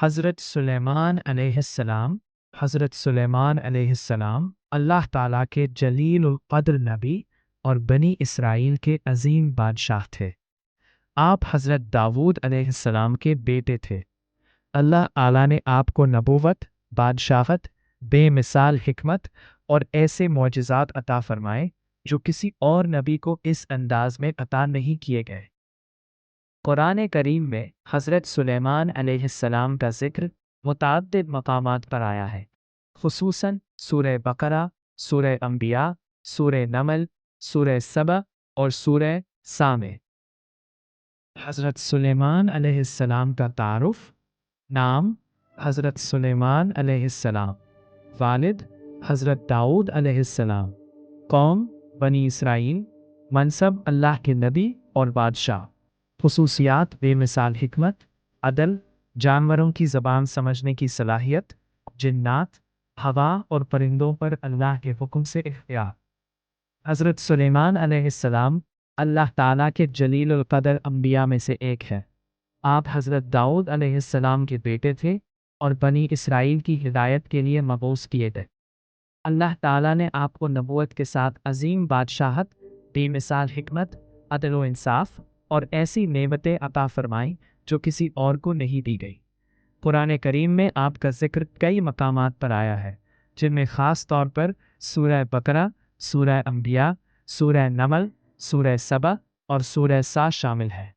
حضرت سلیمان علیہ السلام اللہ تعالیٰ کے جلیل القدر نبی اور بنی اسرائیل کے عظیم بادشاہ تھے۔ آپ حضرت داؤد علیہ السلام کے بیٹے تھے۔ اللہ تعالیٰ نے آپ کو نبوت، بادشاہت، بے مثال حکمت اور ایسے معجزات عطا فرمائے جو کسی اور نبی کو اس انداز میں عطا نہیں کیے گئے۔ قرآن کریم میں حضرت سلیمان علیہ السلام کا ذکر متعدد مقامات پر آیا ہے، خصوصاً سورہ بقرہ، سورہ انبیاء، سورہ نمل، سورہ سبا اور سورہ سا میں۔ حضرت سلیمان علیہ السلام کا تعارف۔ نام: حضرت سلیمان علیہ السلام۔ والد: حضرت داؤد علیہ السلام۔ قوم: بنی اسرائیل۔ منصب: اللہ کے نبی اور بادشاہ۔ خصوصیات: بے مثال حکمت، عدل، جانوروں کی زبان سمجھنے کی صلاحیت، جنات، ہوا اور پرندوں پر اللہ کے حکم سے اختیار۔ حضرت سلیمان علیہ السلام اللہ تعالیٰ کے جلیل القدر انبیاء میں سے ایک ہے۔ آپ حضرت داؤد علیہ السلام کے بیٹے تھے اور بنی اسرائیل کی ہدایت کے لیے مبعوث کیے گئے۔ اللہ تعالیٰ نے آپ کو نبوت کے ساتھ عظیم بادشاہت، بے مثال حکمت، عدل و انصاف اور ایسی نعمتیں عطا فرمائیں جو کسی اور کو نہیں دی گئی۔ قرآن کریم میں آپ کا ذکر کئی مقامات پر آیا ہے، جن میں خاص طور پر سورہ بقرہ، سورہ انبیاء، سورہ نمل، سورہ سبا اور سورہ سا شامل ہے۔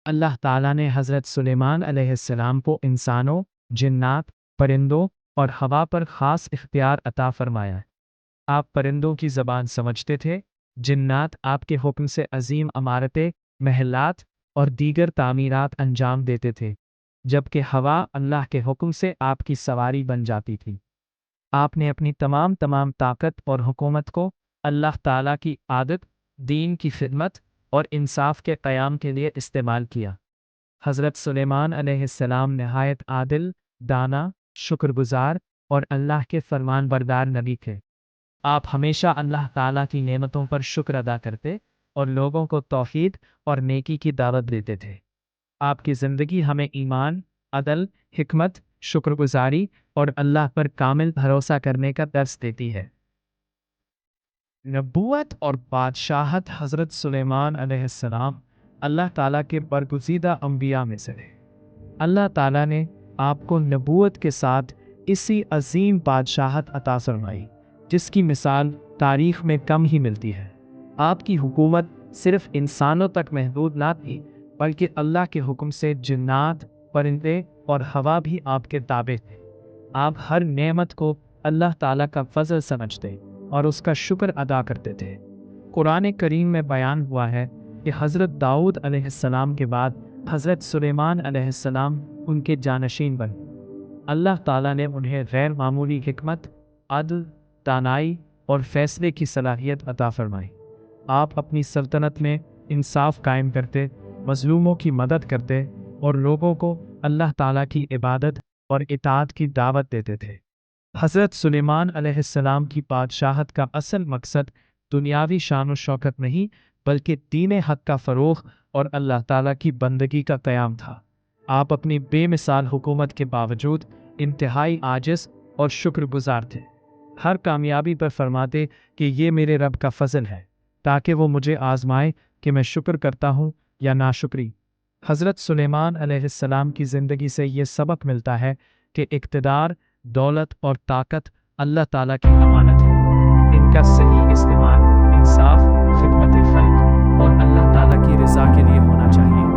اللہ تعالیٰ نے حضرت سلیمان علیہ السلام کو انسانوں، جنات، پرندوں اور ہوا پر خاص اختیار عطا فرمایا ہے۔ آپ پرندوں کی زبان سمجھتے تھے، جنات آپ کے حکم سے عظیم عمارتیں، محلات اور دیگر تعمیرات انجام دیتے تھے، جبکہ ہوا اللہ کے حکم سے آپ کی سواری بن جاتی تھی۔ آپ نے اپنی تمام طاقت اور حکومت کو اللہ تعالیٰ کی عادت، دین کی خدمت اور انصاف کے قیام کے لیے استعمال کیا۔ حضرت سلیمان علیہ السلام نہایت عادل، دانا، شکر گزار اور اللہ کے فرمان بردار نبی تھے۔ آپ ہمیشہ اللہ تعالیٰ کی نعمتوں پر شکر ادا کرتے اور لوگوں کو توحید اور نیکی کی دعوت دیتے تھے۔ آپ کی زندگی ہمیں ایمان، عدل، حکمت، شکر گزاری اور اللہ پر کامل بھروسہ کرنے کا درس دیتی ہے۔ نبوت اور بادشاہت: حضرت سلیمان علیہ السلام اللہ تعالیٰ کے برگزیدہ انبیاء میں سے تھے۔ اللہ تعالیٰ نے آپ کو نبوت کے ساتھ اسی عظیم بادشاہت عطا فرمائی جس کی مثال تاریخ میں کم ہی ملتی ہے۔ آپ کی حکومت صرف انسانوں تک محدود نہ تھی، بلکہ اللہ کے حکم سے جنات، پرندے اور ہوا بھی آپ کے تابع تھے۔ آپ ہر نعمت کو اللہ تعالیٰ کا فضل سمجھتے اور اس کا شکر ادا کرتے تھے۔ قرآن کریم میں بیان ہوا ہے کہ حضرت داؤد علیہ السلام کے بعد حضرت سلیمان علیہ السلام ان کے جانشین بنے۔ اللہ تعالیٰ نے انہیں غیر معمولی حکمت، عدل، دانائی اور فیصلے کی صلاحیت عطا فرمائی۔ آپ اپنی سلطنت میں انصاف قائم کرتے، مظلوموں کی مدد کرتے اور لوگوں کو اللہ تعالیٰ کی عبادت اور اطاعت کی دعوت دیتے تھے۔ حضرت سلیمان علیہ السلام کی بادشاہت کا اصل مقصد دنیاوی شان و شوکت نہیں، بلکہ دین حق کا فروغ اور اللہ تعالیٰ کی بندگی کا قیام تھا۔ آپ اپنی بے مثال حکومت کے باوجود انتہائی عاجز اور شکر گزار تھے۔ ہر کامیابی پر فرماتے کہ یہ میرے رب کا فضل ہے، تاکہ وہ مجھے آزمائے کہ میں شکر کرتا ہوں یا ناشکری۔ حضرت سلیمان علیہ السلام کی زندگی سے یہ سبق ملتا ہے کہ اقتدار، دولت اور طاقت اللہ تعالیٰ کی امانت ہے۔ ان کا صحیح استعمال انصاف، خدمت خلق اور اللہ تعالیٰ کی رضا کے لیے ہونا چاہیے۔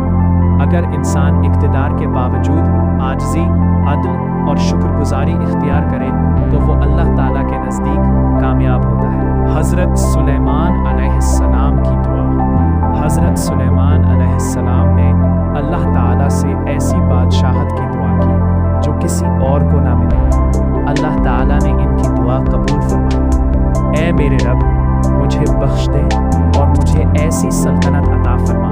اگر انسان اقتدار کے باوجود عاجزی، عدل اور شکر گزاری اختیار کرے تو وہ اللہ تعالیٰ کے نزدیک کامیاب ہوتا ہے۔ حضرت سلیمان علیہ السلام کی دعا۔ حضرت سلیمان علیہ السلام نے اللہ تعالیٰ سے ایسی بادشاہت کی دعا کی جو کسی اور کو نہ ملے۔ اللہ تعالیٰ نے ان کی دعا قبول فرمائی۔ اے میرے رب، مجھے بخش دے اور مجھے ایسی سلطنت عطا فرما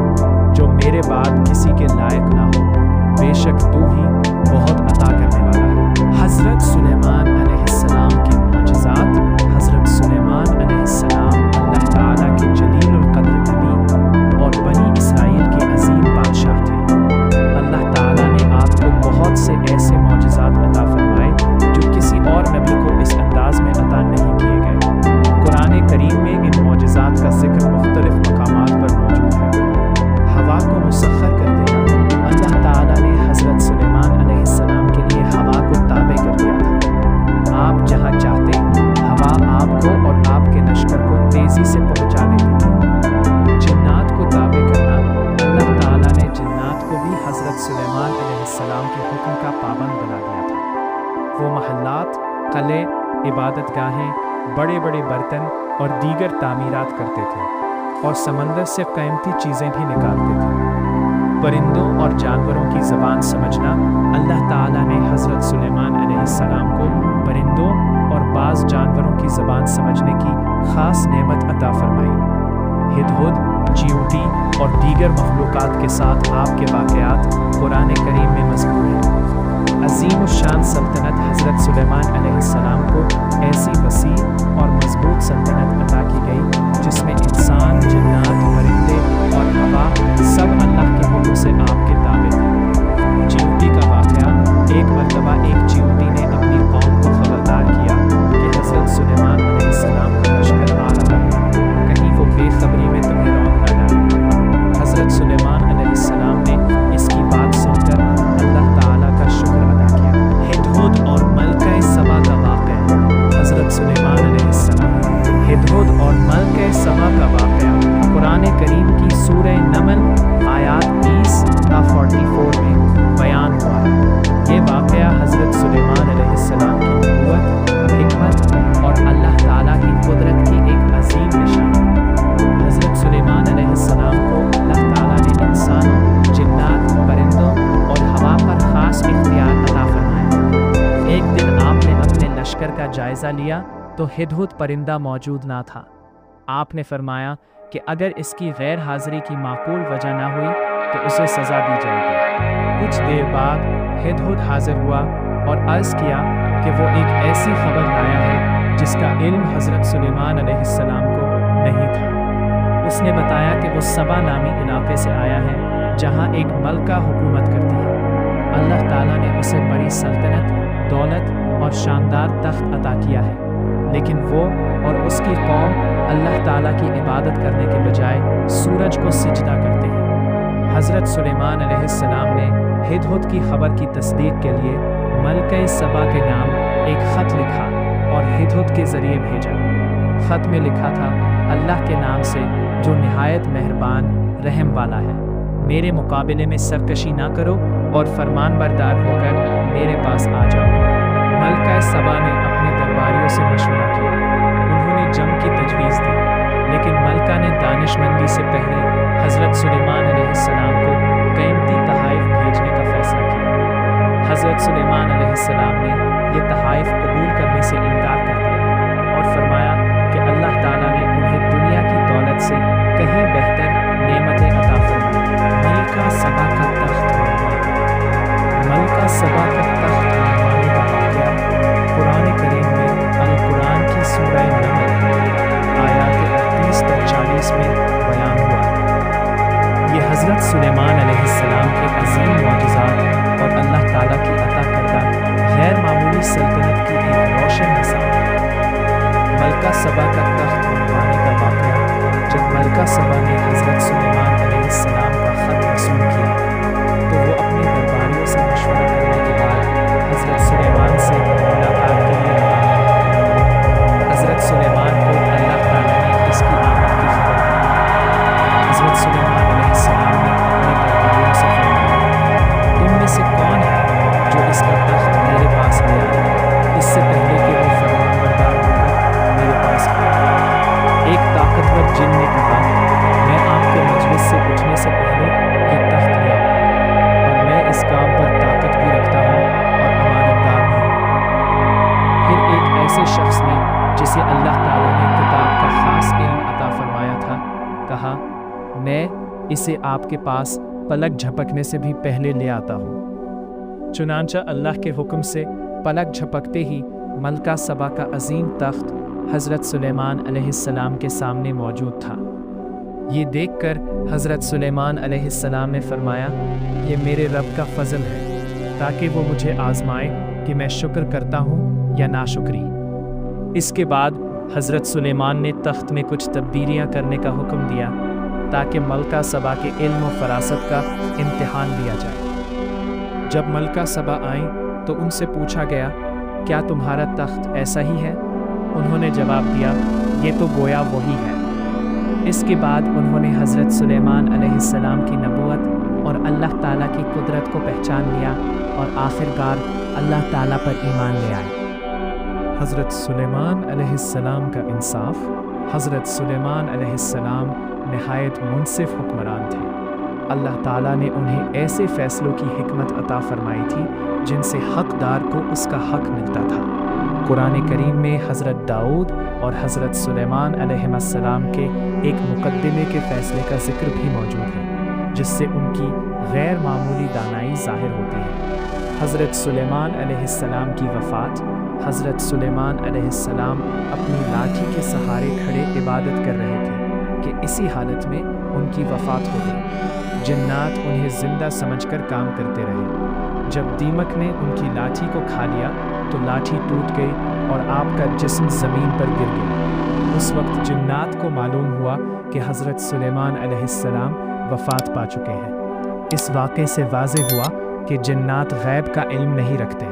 جو میرے بعد کسی کے لائق نہ ہو، بے شک تو ہی بہت عطا کرنے والا ہے۔ حضرت سلیمان علیہ السلام کے معجزات۔ حضرت سلیمان علیہ السلام اللہ تعالیٰ کے جلیل القدر نبی اور بنی اسرائیل کے عظیم بادشاہ تھے۔ اللہ تعالیٰ نے آپ کو بہت سے ایسے پابند بنا دیا تھا۔ وہ محلات، قلعے، عبادت گاہیں، بڑے بڑے برتن اور دیگر تعمیرات کرتے تھے اور سمندر سے قیمتی چیزیں بھی نکالتے تھے۔ پرندوں اور جانوروں کی زبان سمجھنا، اللہ تعالیٰ نے حضرت سلیمان علیہ السلام کو پرندوں اور بعض جانوروں کی زبان سمجھنے کی خاص نعمت عطا فرمائی۔ ہدہد، چیونٹی اور دیگر مخلوقات کے ساتھ آپ کے واقعات قرآن کریم میں مذکور ہیں۔ عظیم الشان سلطنت حضرت سلیمان علیہ السلام کو ایسی وسیع اور مضبوط سلطنت عطا کی گئی جس میں انسان، جنات، پرندے اور ہوا سب اللہ کے حکم سے آپ کے تابع تھے۔ چیونٹی کا واقعہ، ایک مرتبہ ایک چیونٹی نے اپنی قوم کو خبردار کیا کہ حضرت سلیمان علیہ السلام کا لشکر آ رہا ہے، کہیں وہ بے خبری میں تمہیں رونق نہ ڈالے۔ حضرت سلیمان علیہ السلام نے اس کی بات سن کر اللہ تعالیٰ کا شکر ادا کیا۔ ہدہد اور ملکہ سبا کا واقعہ۔ حضرت سلیمان علیہ السلام ہدہد اور ملکہ سبا کا واقعہ قرآن کریم کی سورہ نمل آیات 20 تا 44 میں بیان ہوا ہے۔ یہ واقعہ حضرت سلیمان علیہ السلام کی نبوت، حکمت اور اللہ تعالیٰ کی قدرت کی ایک عظیم نشانی ہے۔ حضرت سلیمان علیہ السلام کو اللہ تعالیٰ نے انسانوں، جنات، پرندوں اور ہوا پر خاص اختیار عطا فرمایا۔ ایک دن آپ نے اپنے لشکر کا جائزہ لیا تو ہدہد پرندہ موجود نہ تھا۔ آپ نے فرمایا کہ اگر اس کی غیر حاضری کی معقول وجہ نہ ہوئی تو اسے سزا دی جائے گی۔ کچھ دیر بعد ہدہد حاضر ہوا اور عرض کیا کہ وہ ایک ایسی خبر لایا ہے جس کا علم حضرت سلیمان علیہ السلام کو نہیں تھا۔ اس نے بتایا کہ وہ سبا نامی علاقے سے آیا ہے جہاں ایک ملکہ حکومت کرتی ہے۔ اللہ تعالیٰ نے اسے بڑی سلطنت، دولت اور شاندار تخت عطا کیا ہے، لیکن وہ اور اس کی قوم اللہ تعالیٰ کی عبادت کرنے کے بجائے سورج کو سجدہ کرتے ہیں۔ حضرت سلیمان علیہ السلام نے ہدہد کی خبر کی تصدیق کے لیے ملکہ سبا کے نام ایک خط لکھا اور ہدہد کے ذریعے بھیجا۔ خط میں لکھا تھا، اللہ کے نام سے جو نہایت مہربان رحم والا ہے، میرے مقابلے میں سرکشی نہ کرو اور فرمان بردار ہو کر میرے پاس آ جاؤ۔ ملکہ سبا نے اپنے درباریوں سے مشورہ کیا۔ انہوں نے جنگ کی تجویز دی، لیکن ملکہ نے دانش مندی سے پہلے حضرت سلیمان علیہ السلام کو قیمتی تحائف بھیجنے کا فیصلہ کیا۔ حضرت سلیمان علیہ السلام نے یہ تحائف قبول کرنے سے انکار کر دیا اور فرمایا کہ اللہ تعالیٰ نے انہیں دنیا کی دولت سے کہیں بہتر نعمتیں عطا فرمائیں۔ ملکہ سبا کا تخت ملکہ سبا کا تخت منوانے کا واقعہ قرآن کریم میں القرآن کی سورہ نمل آیات 38 تا 40 میں بیان ہوا ہے۔ یہ حضرت سلیمان علیہ السلام کے عظیم معجزات اور اللہ تعالیٰ کی عطا کردہ غیر معمولی سلطنت کی ایک روشن مثال ہے۔ ملکہ سبا کا تخت منوانے کا واقعہ، جب ملکہ سبا نے حضرت سلیمان علیہ السلام کا خط وصول کیا تو وہ اپنے درباریوں سے مشورہ کرنے کے بعد حضرت سلیمان سے ملاقات کے لیے روانہ۔ حضرت سلیمان کو اللہ تعالیٰ نے اس کی آمد کی خبر دی۔ حضرت سلیمان علیہ السلام نے اپنے درباریوں سے فرمایا، تم میں سے کون ہے جو اس کا تخت میرے پاس لے آئے اس سے پہلے کہ وہ فرمان بردار ہو کر میرے پاس آئے؟ ایک طاقتور جن نے کہا، میں آپ کے مجلس سے اٹھنے سے پہلے یہ تخت لے آؤں اور میں اس کام پر طاقت بھی رکھتا ہوں اور امانتدار بھی ہوں۔ پھر ایک ایسے شخص نے جسے اللہ تعالیٰ نے کتاب کا خاص علم عطا فرمایا تھا کہا، میں اسے آپ کے پاس پلک جھپکنے سے بھی پہلے لے آتا ہوں۔ چنانچہ اللہ کے حکم سے پلک جھپکتے ہی ملکہ سبا کا عظیم تخت حضرت سلیمان علیہ السلام کے سامنے موجود تھا۔ یہ دیکھ کر حضرت سلیمان علیہ السلام نے فرمایا، یہ میرے رب کا فضل ہے تاکہ وہ مجھے آزمائے کہ میں شکر کرتا ہوں یا ناشکری۔ اس کے بعد حضرت سلیمان نے تخت میں کچھ تبدیلیاں کرنے کا حکم دیا تاکہ ملکہ سبا کے علم و فراست کا امتحان لیا جائے۔ جب ملکہ سبا آئیں تو ان سے پوچھا گیا، کیا تمہارا تخت ایسا ہی ہے؟ انہوں نے جواب دیا، یہ تو گویا وہی ہے۔ اس کے بعد انہوں نے حضرت سلیمان علیہ السلام کی نبوت اور اور اللہ تعالیٰ کی قدرت کو پہچان لیا اور آخرکار اللہ تعالیٰ پر ایمان لے آئے۔ حضرت سلیمان علیہ السلام کا انصاف۔ حضرت سلیمان علیہ السلام نہایت منصف حکمران تھے۔ اللہ تعالیٰ نے انہیں ایسے فیصلوں کی حکمت عطا فرمائی تھی جن سے حقدار کو اس کا حق ملتا تھا۔ قرآن کریم میں حضرت داؤد اور حضرت سلیمان علیہ السلام کے ایک مقدمے کے فیصلے کا ذکر بھی موجود ہے، جس سے ان کی غیر معمولی دانائی ظاہر ہوتی ہے۔ حضرت سلیمان علیہ السلام کی وفات۔ حضرت سلیمان علیہ السلام اپنی لاٹھی کے سہارے کھڑے عبادت کر رہے تھے کہ اسی حالت میں ان کی وفات ہو گئی۔ جنات انہیں زندہ سمجھ کر کام کرتے رہے۔ جب دیمک نے ان کی لاٹھی کو کھا لیا تو لاٹھی ٹوٹ گئی اور آپ کا جسم زمین پر گر گیا۔ اس وقت جنات کو معلوم ہوا کہ حضرت سلیمان علیہ السلام وفات پا چکے ہیں۔ اس واقعے سے واضح ہوا کہ جنات غیب کا علم نہیں رکھتے۔